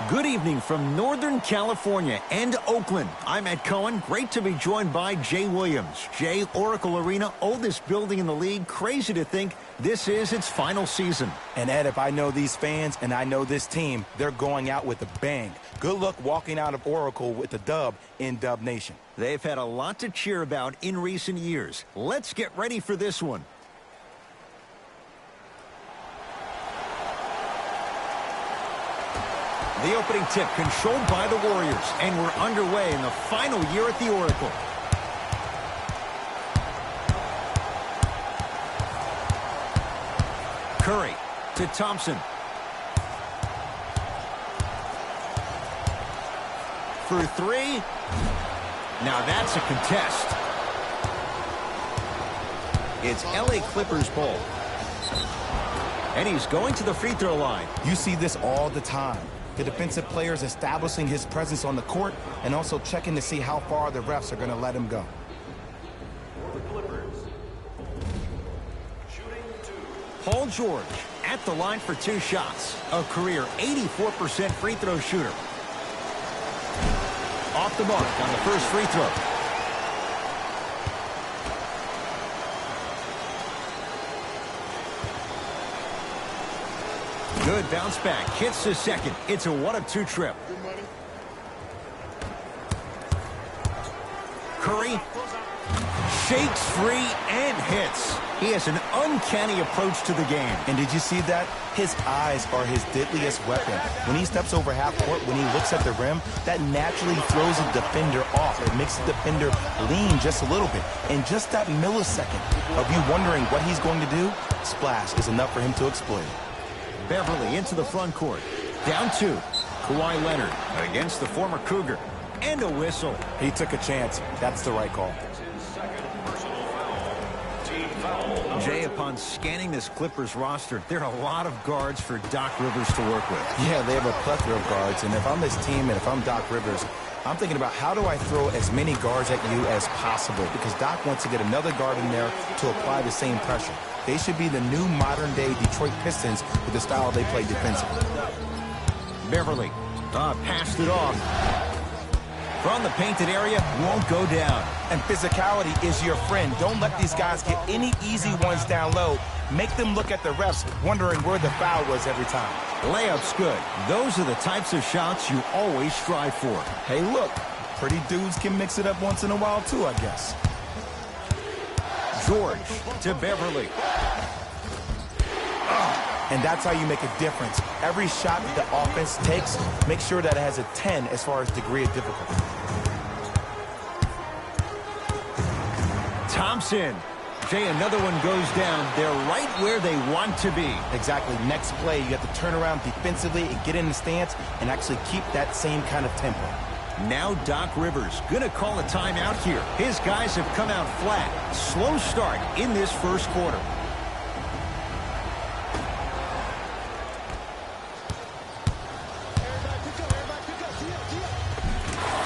Good evening from Northern California and Oakland. I'm Ed Cohen. Great to be joined by Jay Williams. Jay, Oracle Arena, oldest building in the league. Crazy to think this is its final season. And Ed, if I know these fans and I know this team, they're going out with a bang. Good luck walking out of Oracle with a dub in Dub Nation. They've had a lot to cheer about in recent years. Let's get ready for this one. The opening tip controlled by the Warriors, and we're underway in the final year at the Oracle. Curry to Thompson. For three. Now that's a contest. It's LA Clippers ball. And he's going to the free throw line. You see this all the time. The defensive players establishing his presence on the court and also checking to see how far the refs are going to let him go. Paul George at the line for 2 shots. A career 84% free throw shooter. Off the mark on the first free throw. Good bounce back. Hits the second. It's a 1 of 2 trip. Curry shakes free and hits. He has an uncanny approach to the game. And did you see that? His eyes are his deadliest weapon. When he steps over half court, when he looks at the rim, that naturally throws a defender off. It makes the defender lean just a little bit. And just that millisecond of you wondering what he's going to do, splash is enough for him to exploit. Beverly into the front court. Down 2. Kawhi Leonard against the former Cougar. And a whistle. He took a chance. That's the right call. Jay, upon scanning this Clippers roster, there are a lot of guards for Doc Rivers to work with. Yeah, they have a plethora of guards. And if I'm this team and if I'm Doc Rivers, I'm thinking about how do I throw as many guards at you as possible, because Doc wants to get another guard in there to apply the same pressure. They should be the new modern-day Detroit Pistons with the style they play defensively. Beverly passed it off. From the painted area, won't go down. And physicality is your friend. Don't let these guys get any easy ones down low. Make them look at the refs, wondering where the foul was every time. Layup's good. Those are the types of shots you always strive for. Hey, look, pretty dudes can mix it up once in a while, too, I guess. George to Beverly. And that's how you make a difference. Every shot that the offense takes, make sure that it has a 10 as far as degree of difficulty. Thompson. Jay, another one goes down. They're right where they want to be. Exactly. Next play, you have to turn around defensively and get in the stance and actually keep that same kind of tempo. Now Doc Rivers going to call a timeout here. His guys have come out flat. Slow start in this first quarter.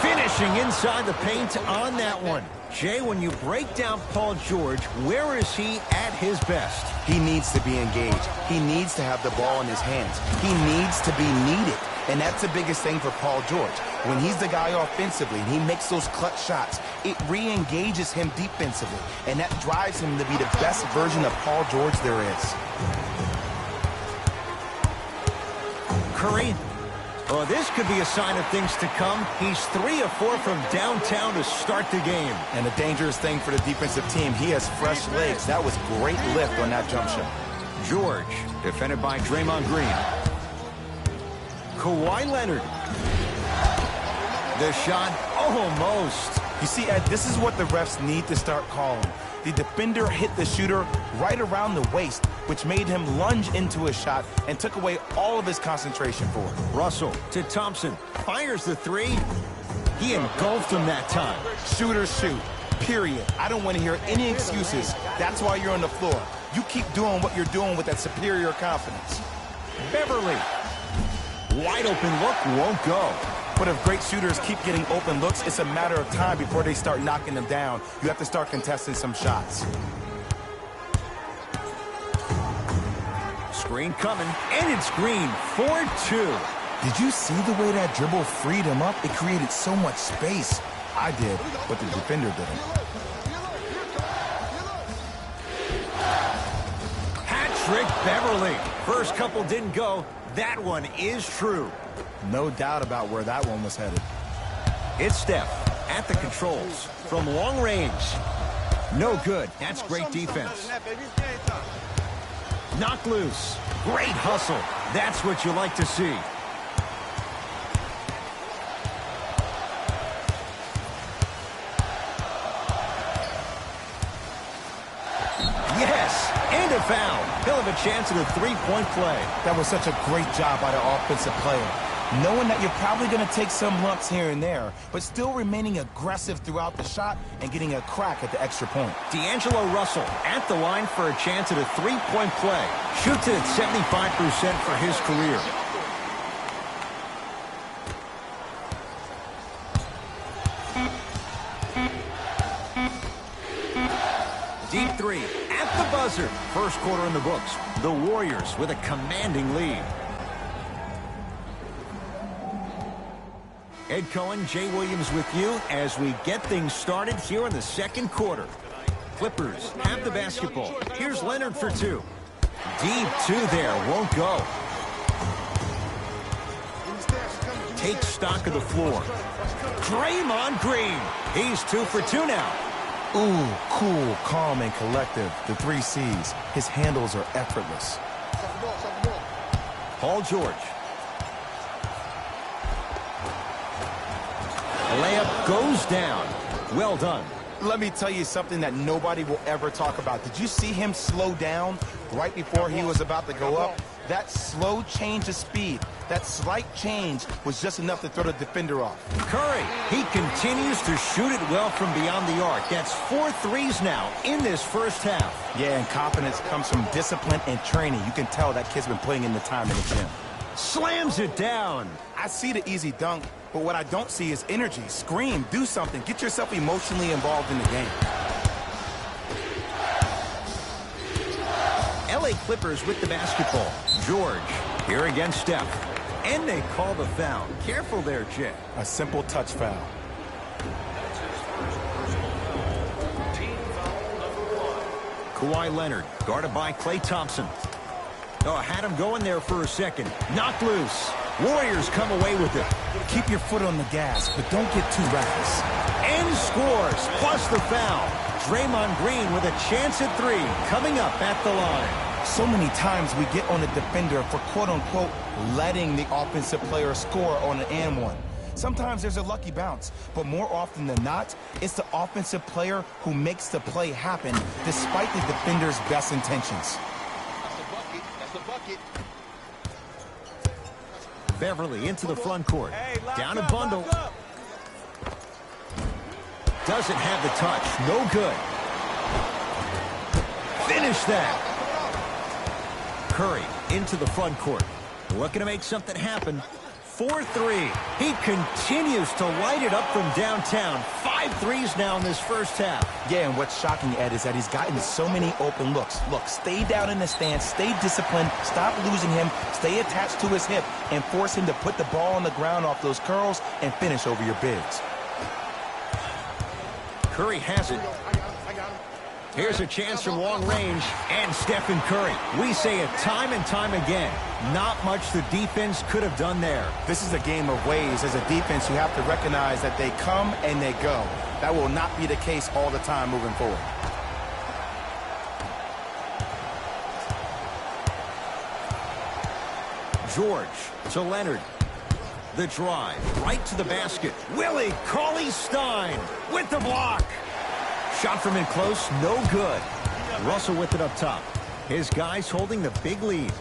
Finishing inside the paint on that one. Jay, when you break down Paul George, where is he at his best? He needs to be engaged. He needs to have the ball in his hands. He needs to be needed. And that's the biggest thing for Paul George. When he's the guy offensively and he makes those clutch shots, it re-engages him defensively. And that drives him to be the best version of Paul George there is. Curry. Oh, this could be a sign of things to come. He's 3 of 4 from downtown to start the game. And a dangerous thing for the defensive team, he has fresh legs. That was great lift on that jump shot. George, defended by Draymond Green. Kawhi Leonard. The shot, almost. You see, Ed, this is what the refs need to start calling. The defender hit the shooter right around the waist, which made him lunge into a shot and took away all of his concentration for it. Russell to Thompson. Fires the 3. He engulfed him that time. Shooters shoot, period. I don't want to hear any excuses. That's why you're on the floor. You keep doing what you're doing with that superior confidence. Beverly. Wide open look, won't go. But if great shooters keep getting open looks, it's a matter of time before they start knocking them down. You have to start contesting some shots. Screen coming, and it's Green, 4-2. Did you see the way that dribble freed him up? It created so much space. I did, but the defender didn't. Hat-trick Beverly. First couple didn't go. That one is true. No doubt about where that one was headed. It's Steph at the controls from long range. No good. That's great defense. Knocked loose. Great hustle. That's what you like to see. Yes, and a foul. He'll have a chance at a three-point play. That was such a great job by the offensive player. Knowing that you're probably going to take some lumps here and there, but still remaining aggressive throughout the shot and getting a crack at the extra point. D'Angelo Russell at the line for a chance at a three-point play. Shoots it at 75% for his career. Deep three at the buzzer. First quarter in the books. The Warriors with a commanding lead. Ed Cohen, Jay Williams with you as we get things started here in the second quarter. Clippers have the basketball. Here's Leonard for two. Deep two there, won't go. Take stock of the floor. Draymond Green. He's 2 for 2 now. Ooh, cool, calm, and collective. The 3 C's. His handles are effortless. Paul George. Layup goes down. Well done. Let me tell you something that nobody will ever talk about. Did you see him slow down right before he was about to go up? That slow change of speed, that slight change was just enough to throw the defender off. Curry, he continues to shoot it well from beyond the arc. That's 4 threes now in this first half. Yeah, and confidence comes from discipline and training. You can tell that kid's been putting in the time in the gym. Slams it down. I see the easy dunk, but what I don't see is energy. Scream, do something. Get yourself emotionally involved in the game. LA Clippers with the basketball. George, here against Steph. And they call the foul. Careful there, Jay. A simple touch foul. Kawhi Leonard, guarded by Klay Thompson. Oh, had him going there for a second. Knocked loose. Warriors come away with it. Keep your foot on the gas, but don't get too reckless. And scores, plus the foul. Draymond Green with a chance at 3 coming up at the line. So many times we get on the defender for quote-unquote letting the offensive player score on an and one. Sometimes there's a lucky bounce, but more often than not, it's the offensive player who makes the play happen despite the defender's best intentions. That's the bucket. Beverly into the front court. Down a bundle. Doesn't have the touch. No good. Finish that. Curry into the front court. Looking to make something happen. 4-3. He continues to light it up from downtown. 5 threes now in this first half. Yeah, and what's shocking, Ed, is that he's gotten so many open looks. Look, stay down in the stance, stay disciplined, stop losing him, stay attached to his hip, and force him to put the ball on the ground off those curls and finish over your bigs. Curry has it. Here's a chance from long range, and Stephen Curry. We say it time and time again. Not much the defense could have done there. This is a game of ways. As a defense, you have to recognize that they come and they go. That will not be the case all the time moving forward. George to Leonard. The drive, right to the basket. Willie Cauley-Stein with the block. Shot from in close, no good. Russell with it up top. His guys holding the big lead.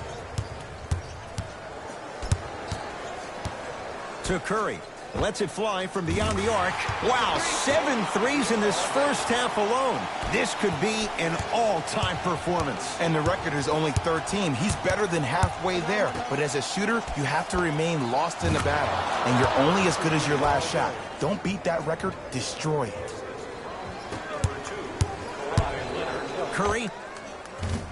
To Curry. Lets it fly from beyond the arc. Wow, 7 threes in this first half alone. This could be an all-time performance. And the record is only 13. He's better than halfway there. But as a shooter, you have to remain lost in the battle. And you're only as good as your last shot. Don't beat that record, destroy it. Curry,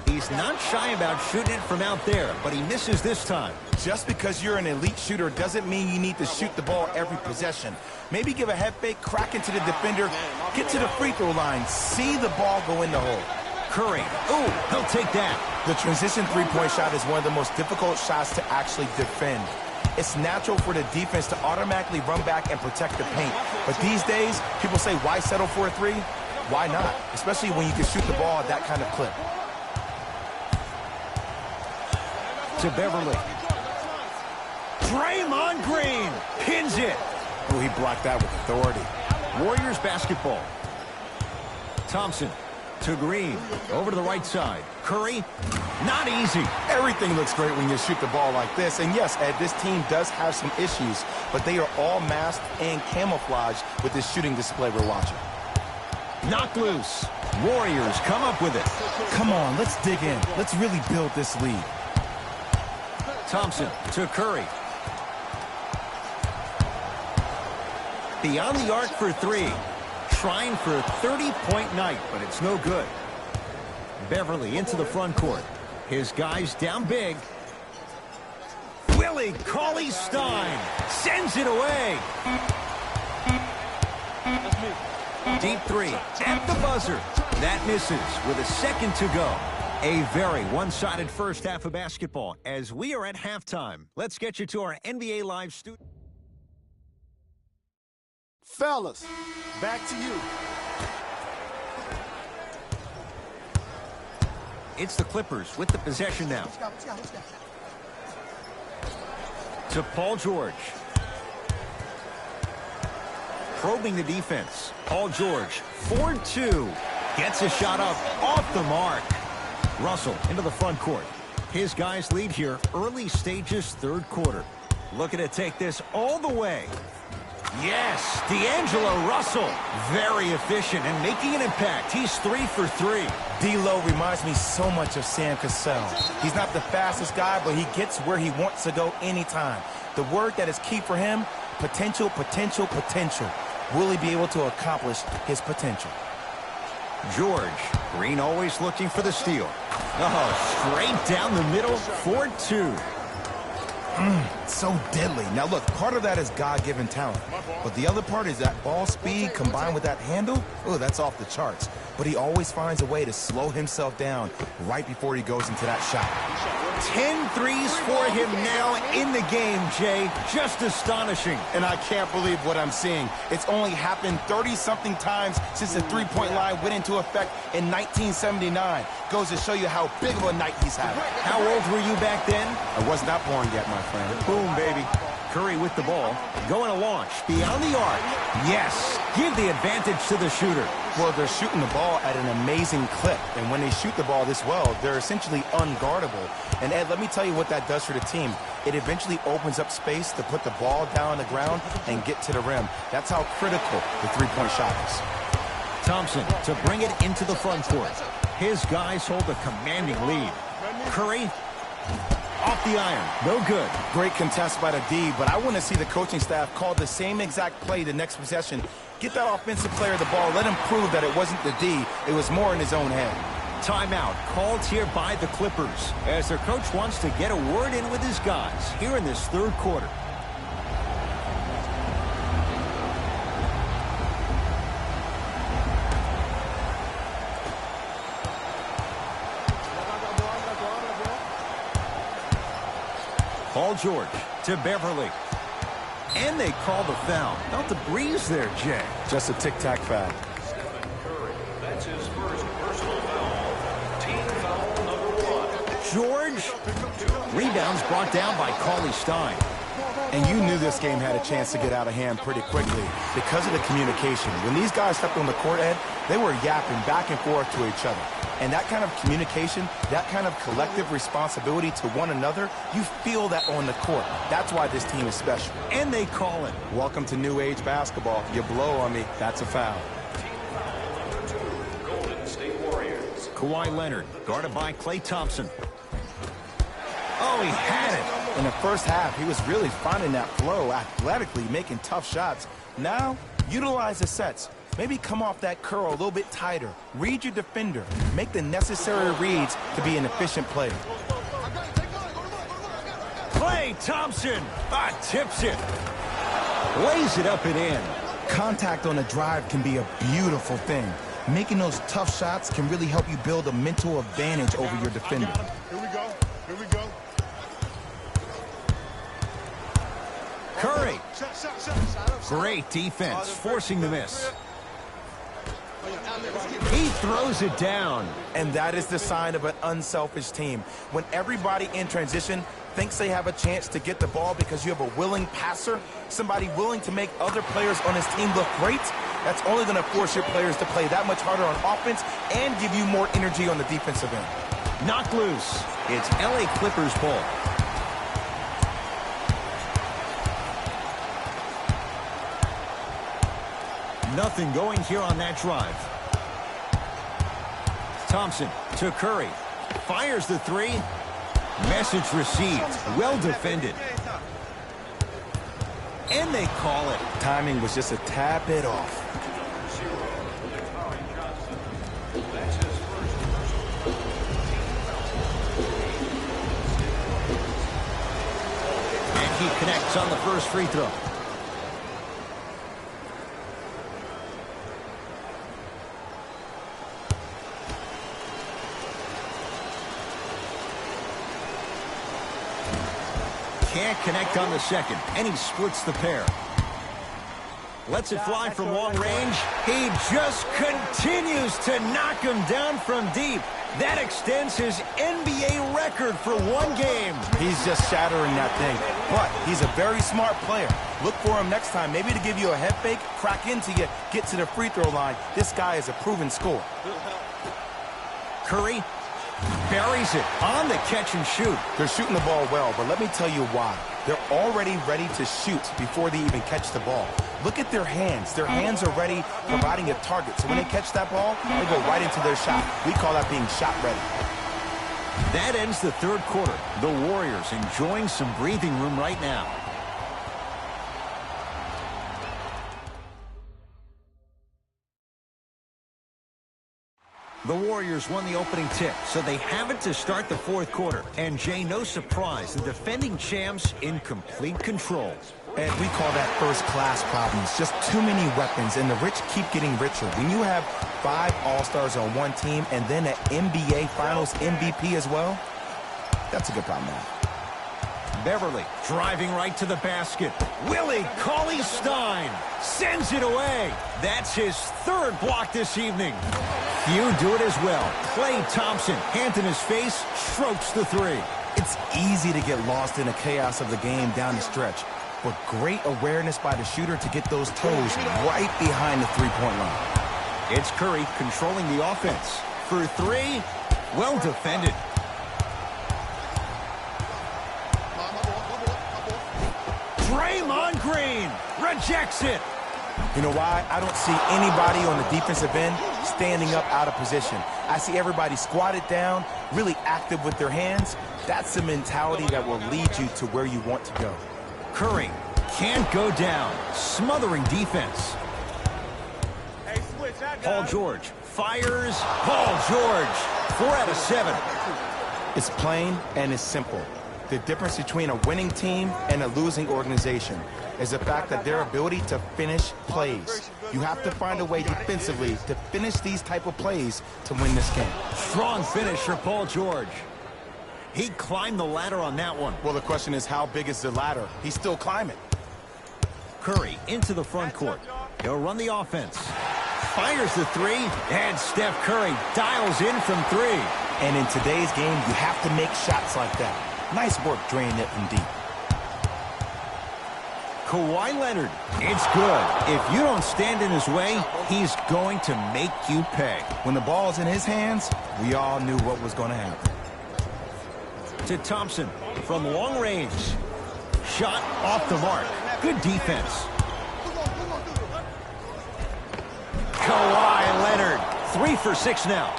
he's He's not shy about shooting it from out there, but he misses this time. Just because you're an elite shooter doesn't mean you need to shoot the ball every possession. Maybe give a head fake, crack into the defender, get to the free throw line, see the ball go in the hole. Curry, ooh, he'll take that. The transition three-point shot is one of the most difficult shots to actually defend. It's natural for the defense to automatically run back and protect the paint. But these days, people say, why settle for a three? Why not? Especially when you can shoot the ball at that kind of clip. To Beverly. Draymond Green pins it. Oh, he blocked that with authority. Warriors basketball. Thompson to Green. Over to the right side. Curry, not easy. Everything looks great when you shoot the ball like this. And yes, Ed, this team does have some issues, but they are all masked and camouflaged with this shooting display we're watching. Knocked loose. Warriors come up with it. Come on, let's dig in. Let's really build this lead. Thompson to Curry. Beyond the arc for three. Trying for a 30-point night, but it's no good. Beverly into the front court. His guys down big. Willie Cauley-Stein sends it away. Deep three at the buzzer. That misses with a second to go. A very one-sided first half of basketball as we are at halftime. Let's get you to our NBA Live studio. Fellas, back to you. It's the Clippers with the possession now. To Paul George. Probing the defense. Paul George, 4-2. Gets a shot up off the mark. Russell into the front court. His guys lead here early stages, third quarter. Looking to take this all the way. Yes, D'Angelo Russell. Very efficient and making an impact. He's 3 for 3. D'Lo reminds me so much of Sam Cassell. He's not the fastest guy, but he gets where he wants to go anytime. The word that is key for him, potential, potential, potential. Will he be able to accomplish his potential? George. Green always looking for the steal. Oh, straight down the middle, 4-2. So deadly. Now look, part of that is God-given talent, but the other part is that ball speed combined with that handle. Oh, that's off the charts. But he always finds a way to slow himself down right before he goes into that shot. 10 threes for him now in the game, Jay. Just astonishing. And I can't believe what I'm seeing. It's only happened 30-something times since the three-point line went into effect in 1979. Goes to show you how big of a night he's having. How old were you back then? I was not born yet, my friend. Boom, baby. Curry with the ball. Going to launch. Beyond the arc. Yes. Give the advantage to the shooter. Well, they're shooting the ball at an amazing clip. And when they shoot the ball this well, they're essentially unguardable. And, Ed, let me tell you what that does for the team. It eventually opens up space to put the ball down on the ground and get to the rim. That's how critical the three-point shot is. Thompson to bring it into the front court. His guys hold a commanding lead. Curry off the iron. No good. Great contest by the D, but I want to see the coaching staff call the same exact play the next possession. Get that offensive player the ball. Let him prove that it wasn't the D. It was more in his own head. Timeout called here by the Clippers as their coach wants to get a word in with his guys here in this third quarter. Paul George to Beverly. And they call the foul. Felt the breeze there, Jay. Just a tic-tac foul. That's his first personal foul. Team foul number 1. George. Rebounds brought down by Cauley-Stein. And you knew this game had a chance to get out of hand pretty quickly because of the communication. When these guys stepped on the court, Ed, they were yapping back and forth to each other. And that kind of communication, that kind of collective responsibility to one another, you feel that on the court. That's why this team is special. And they call it. Welcome to new age basketball. You blow on me, that's a foul. Team foul number 2, Golden State Warriors. Kawhi Leonard, guarded by Klay Thompson. Oh, he had it. In the first half, he was really finding that flow, athletically making tough shots. Now, utilize the sets. Maybe come off that curl a little bit tighter. Read your defender. Make the necessary reads to be an efficient player. Klay Thompson tips it. Lays it up and in. Contact on a drive can be a beautiful thing. Making those tough shots can really help you build a mental advantage over your defender. Here we go. Here we go. Curry. Shot. Great defense, forcing the miss. He throws it down. And that is the sign of an unselfish team. When everybody in transition thinks they have a chance to get the ball because you have a willing passer, somebody willing to make other players on his team look great, that's only going to force your players to play that much harder on offense and give you more energy on the defensive end. Knocked loose. It's LA Clippers ball. Nothing going here on that drive. Thompson to Curry. Fires the three. Message received. Well defended. And they call it. Timing was just a tad bit off. And he connects on the first free throw. Can't connect on the second, and he splits the pair. Lets it fly from long range. He just continues to knock him down from deep. That extends his NBA record for one game. He's just shattering that thing. But he's a very smart player. Look for him next time, maybe to give you a head fake, crack into you, get to the free throw line. This guy is a proven scorer. Curry buries it on the catch and shoot. They're shooting the ball well, but let me tell you why. They're already ready to shoot before they even catch the ball. Look at their hands. Their hands are ready, providing a target. So when they catch that ball, they go right into their shot. We call that being shot ready. That ends the third quarter. The Warriors enjoying some breathing room right now. The Warriors won the opening tip, so they have it to start the fourth quarter. And Jay, no surprise, the defending champs in complete control. And we call that first-class problems. Just too many weapons, and the rich keep getting richer. When you have 5 All-Stars on one team and then an NBA Finals MVP as well, that's a good problem to have. Beverly driving right to the basket. Willie Cauley-Stein sends it away. That's his third block this evening. Few do it as well. Klay Thompson, hand in his face, strokes the three. It's easy to get lost in the chaos of the game down the stretch, but great awareness by the shooter to get those toes right behind the three-point line. It's Curry controlling the offense. For three, well defended. Draymond Green rejects it. You know why? I don't see anybody on the defensive end standing up out of position. I see everybody squatted down, really active with their hands. That's the mentality that will lead you to where you want to go. Curry can't go down. Smothering defense. Paul George fires. Paul George. 4 out of 7. It's plain and it's simple. The difference between a winning team and a losing organization is the fact that their ability to finish plays. You have to find a way defensively to finish these type of plays to win this game. Strong finish for Paul George. He climbed the ladder on that one. Well, the question is, how big is the ladder? He's still climbing. Curry into the front court. He'll run the offense. Fires the three, and Steph Curry dials in from 3. And in today's game, you have to make shots like that. Nice work draining it from deep. Kawhi Leonard, it's good. If you don't stand in his way, he's going to make you pay. When the ball's in his hands, we all knew what was going to happen. To Thompson from long range. Shot off the mark. Good defense. Kawhi Leonard, 3 for 6 now.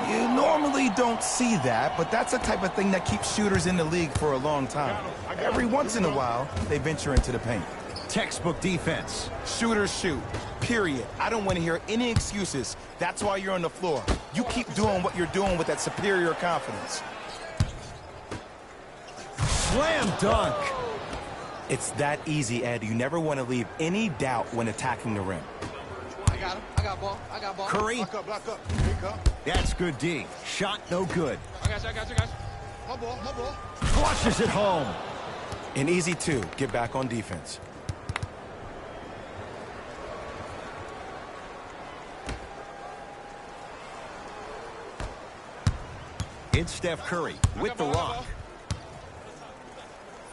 You normally don't see that, but that's the type of thing that keeps shooters in the league for a long time. Every once in a while, they venture into the paint. Textbook defense. Shooters shoot, period. I don't want to hear any excuses. That's why you're on the floor. You keep doing what you're doing with that superior confidence. Slam dunk. It's that easy, Ed. You never want to leave any doubt when attacking the rim. I got him. I got ball. I got ball. Curry. Block up. Here you go. That's good D. Shot no good. I got you, guys. My ball. Flushes it home. An easy two. Get back on defense. It's Steph Curry with the rock.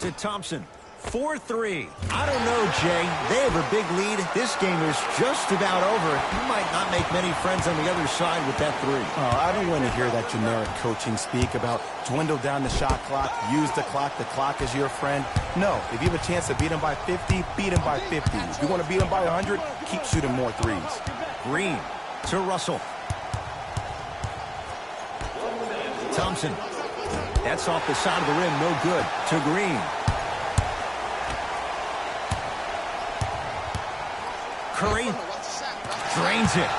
To Thompson. 4-3. I don't know, Jay. They have a big lead. This game is just about over. You might not make many friends on the other side with that three. Oh, I don't want to hear that generic coaching speak about dwindle down the shot clock, use the clock is your friend. No, if you have a chance to beat them by 50, beat them by 50. If you want to beat them by 100, keep shooting more threes. Green to Russell. Thompson. That's off the side of the rim, no good. To Green. Curry drains it.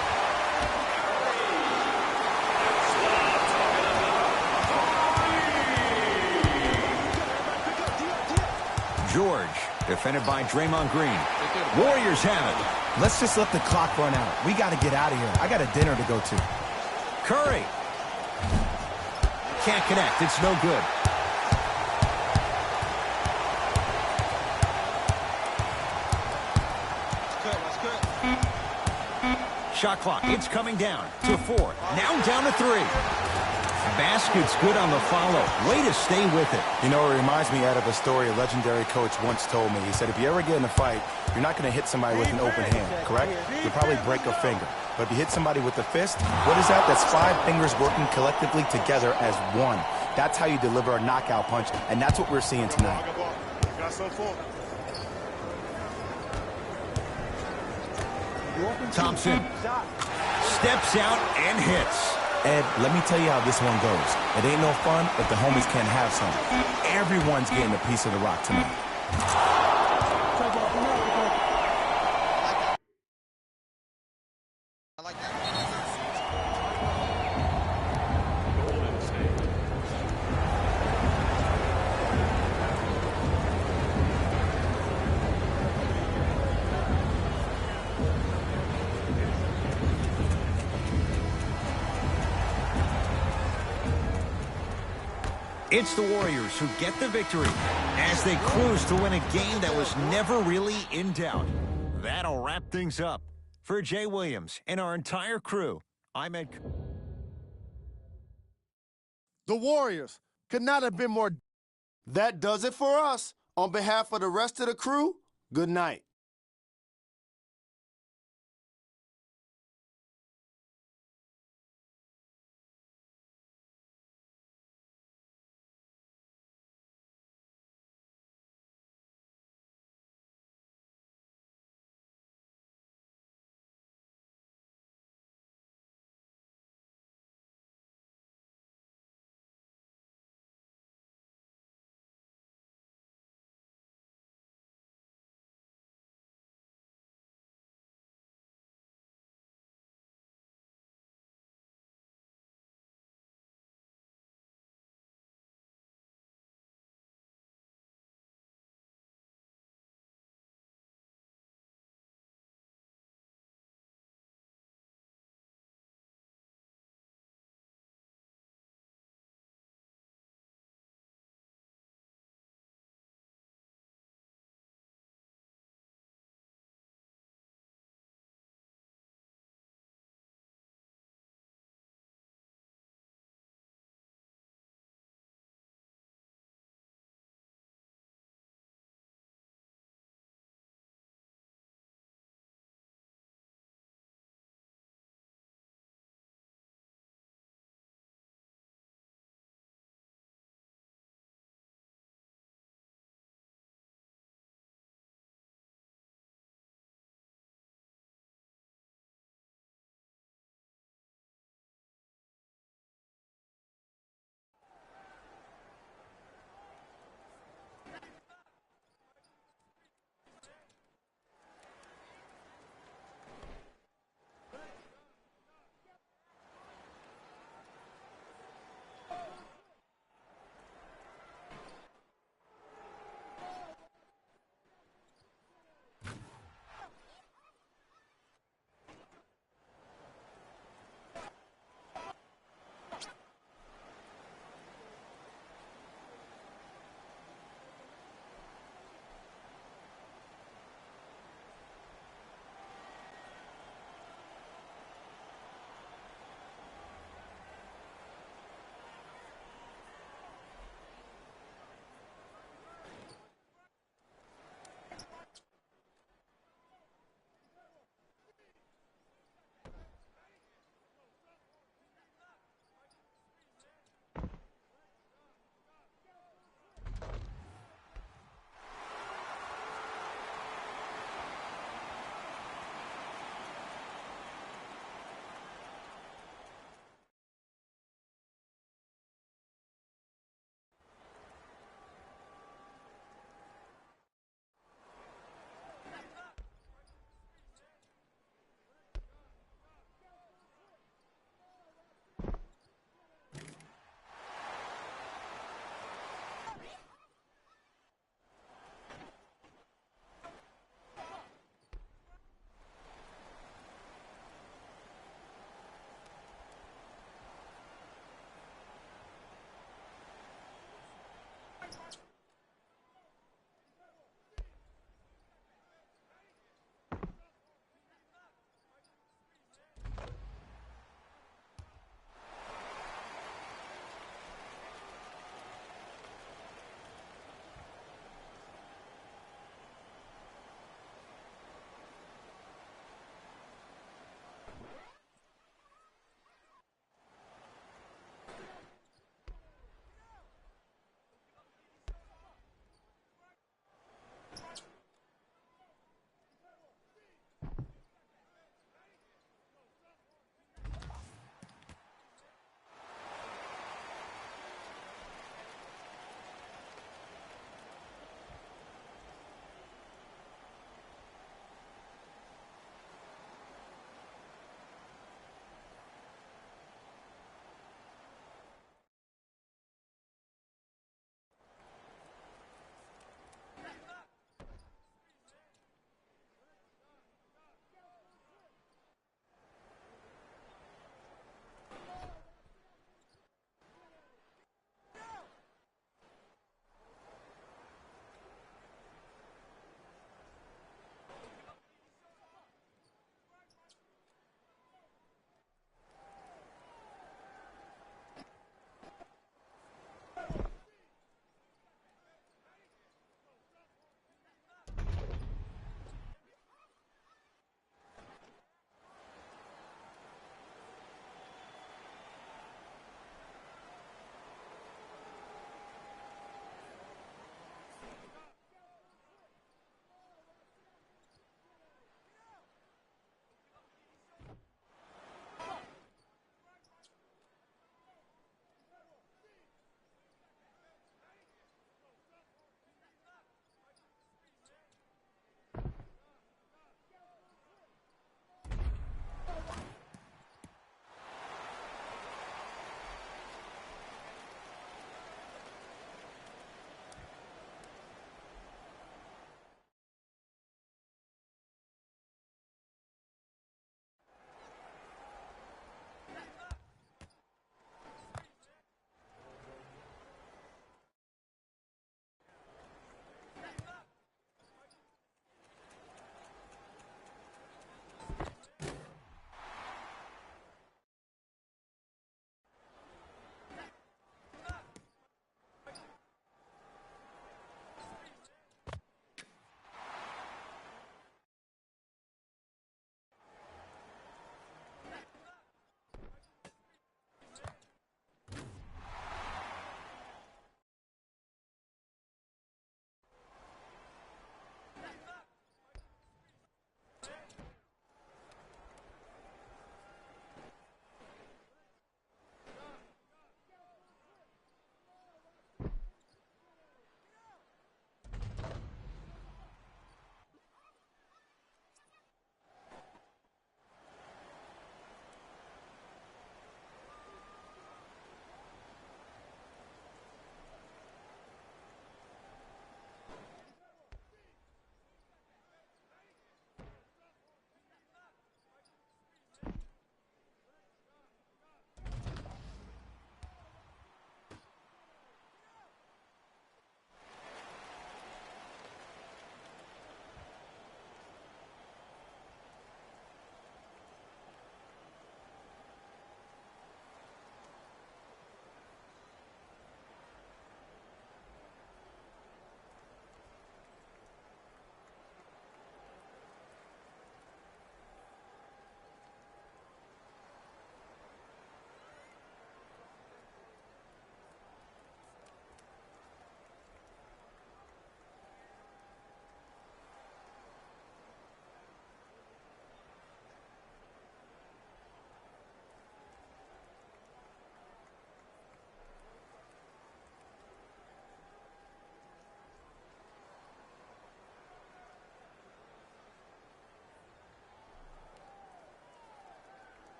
George, defended by Draymond Green. Warriors have it. Let's just let the clock run out. We got to get out of here. I got a dinner to go to. Curry. Can't connect. It's no good. Shot clock. It's coming down to 4. Now down to 3. Basket's good on the follow. Way to stay with it. You know, it reminds me, Ed, of a story a legendary coach once told me. He said, if you ever get in a fight, you're not going to hit somebody with an open hand, correct? You'll probably break a finger. But if you hit somebody with a fist, what is that? That's 5 fingers working collectively together as one. That's how you deliver a knockout punch, and that's what we're seeing tonight. Thompson steps out and hits. Ed, let me tell you how this one goes. It ain't no fun if the homies can't have some. Everyone's getting a piece of the rock tonight. I like that. It's the Warriors who get the victory as they cruise to win a game that was never really in doubt. That'll wrap things up. For Jay Williams and our entire crew, I'm Ed. The Warriors could not have been more. That does it for us. On behalf of the rest of the crew, good night.